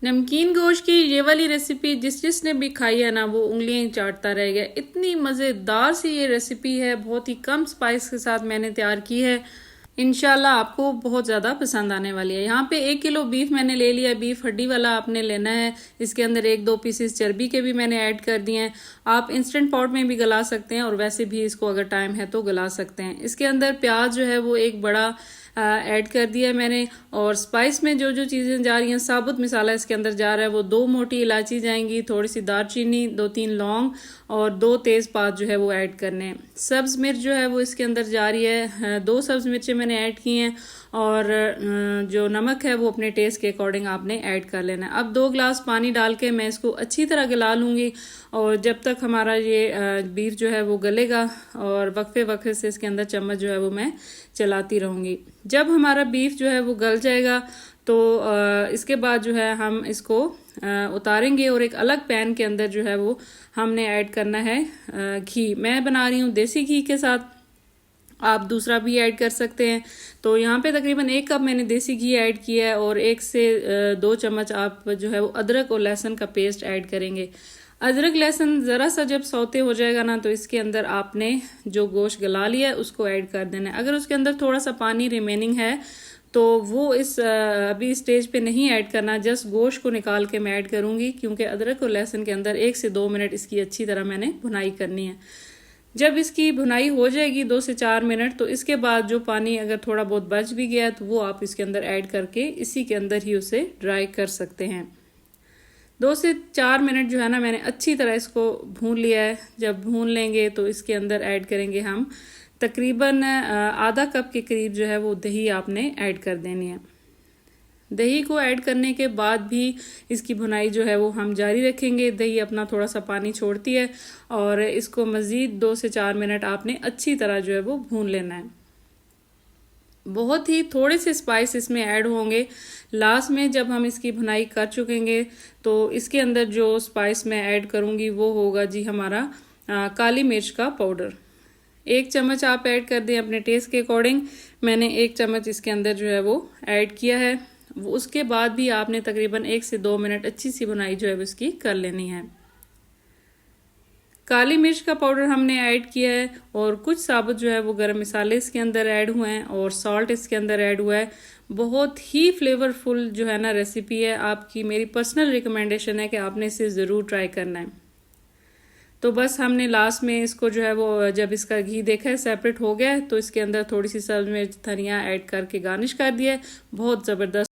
नमकीन गोश्त की ये वाली रेसिपी जिसने भी खाई है ना वो उंगलियां ही चाटता रह गया। इतनी मज़ेदार सी ये रेसिपी है, बहुत ही कम स्पाइस के साथ मैंने तैयार की है। इंशाल्लाह आपको बहुत ज़्यादा पसंद आने वाली है। यहाँ पे 1 किलो बीफ मैंने ले लिया है। बीफ हड्डी वाला आपने लेना है। इसके अंदर 1-2 पीसेस चर्बी के भी मैंने ऐड कर दिए हैं। आप इंस्टेंट पॉट में भी गला सकते हैं और वैसे भी इसको अगर टाइम है तो गला सकते हैं। इसके अंदर प्याज जो है वो एक बड़ा ऐड कर दिया है मैंने। और स्पाइस में जो जो चीज़ें जा रही हैं, साबुत मसाला इसके अंदर जा रहा है वो 2 मोटी इलायची जाएंगी, थोड़ी सी दालचीनी, 2-3 लौंग और 2 तेज़पात जो है वो ऐड करने हैं। सब्ज़ मिर्च जो है वो इसके अंदर जा रही है, 2 सब्ज़ मिर्चें मैंने ऐड की हैं। और जो नमक है वो अपने टेस्ट के अकॉर्डिंग आपने ऐड कर लेना है। अब 2 गिलास पानी डाल के मैं इसको अच्छी तरह गला लूँगी और जब तक हमारा ये बीफ जो है वो गलेगा, और वक्फे वक्फे से इसके अंदर चम्मच जो है वो मैं चलाती रहूँगी। जब हमारा बीफ जो है वो गल जाएगा तो इसके बाद जो है हम इसको उतारेंगे और एक अलग पैन के अंदर जो है वो हमने ऐड करना है घी। मैं बना रही हूँ देसी घी के साथ, आप दूसरा भी ऐड कर सकते हैं। तो यहाँ पे तकरीबन 1 कप मैंने देसी घी ऐड किया है और 1 से 2 चम्मच आप जो है वो अदरक और लहसुन का पेस्ट ऐड करेंगे। अदरक लहसुन ज़रा सा जब सौते हो जाएगा ना तो इसके अंदर आपने जो गोश्त गला लिया है उसको ऐड कर देना है। अगर उसके अंदर थोड़ा सा पानी रिमेनिंग है तो वो अभी स्टेज पे नहीं ऐड करना, जस्ट गोश्त को निकाल के मैं ऐड करूँगी, क्योंकि अदरक और लहसुन के अंदर 1 से 2 मिनट इसकी अच्छी तरह मैंने भुनाई करनी है। जब इसकी भुनाई हो जाएगी 2 से 4 मिनट, तो इसके बाद जो पानी अगर थोड़ा बहुत बच भी गया तो वो आप इसके अंदर ऐड करके इसी के अंदर ही उसे ड्राई कर सकते हैं। 2 से 4 मिनट जो है ना मैंने अच्छी तरह इसको भून लिया है। जब भून लेंगे तो इसके अंदर ऐड करेंगे हम तकरीबन आधा कप के करीब जो है वो दही आपने ऐड कर देनी है। दही को ऐड करने के बाद भी इसकी भुनाई जो है वो हम जारी रखेंगे। दही अपना थोड़ा सा पानी छोड़ती है और इसको मज़ीद 2 से 4 मिनट आपने अच्छी तरह जो है वो भून लेना है। बहुत ही थोड़े से स्पाइस इसमें ऐड होंगे लास्ट में जब हम इसकी भुनाई कर चुकेंगे। तो इसके अंदर जो स्पाइस मैं ऐड करूँगी वो होगा जी हमारा काली मिर्च का पाउडर। 1 चम्मच आप ऐड कर दें अपने टेस्ट के अकॉर्डिंग। मैंने 1 चम्मच इसके अंदर जो है वो ऐड किया है। उसके बाद भी आपने तकरीबन 1 से 2 मिनट अच्छी सी भुनाई जो है वो इसकी कर लेनी है। काली मिर्च का पाउडर हमने ऐड किया है और कुछ साबुत जो है वो गरम मसाले इसके अंदर ऐड हुए हैं और सॉल्ट इसके अंदर ऐड हुआ है। बहुत ही फ्लेवरफुल जो है ना रेसिपी है। आपकी मेरी पर्सनल रिकमेंडेशन है कि आपने इसे ज़रूर ट्राई करना है। तो बस हमने लास्ट में इसको जो है वो जब इसका घी देखा है सेपरेट हो गया है तो इसके अंदर थोड़ी सी सब्ज़ मिर्च धनिया ऐड करके गार्निश कर दिया है। बहुत ज़बरदस्त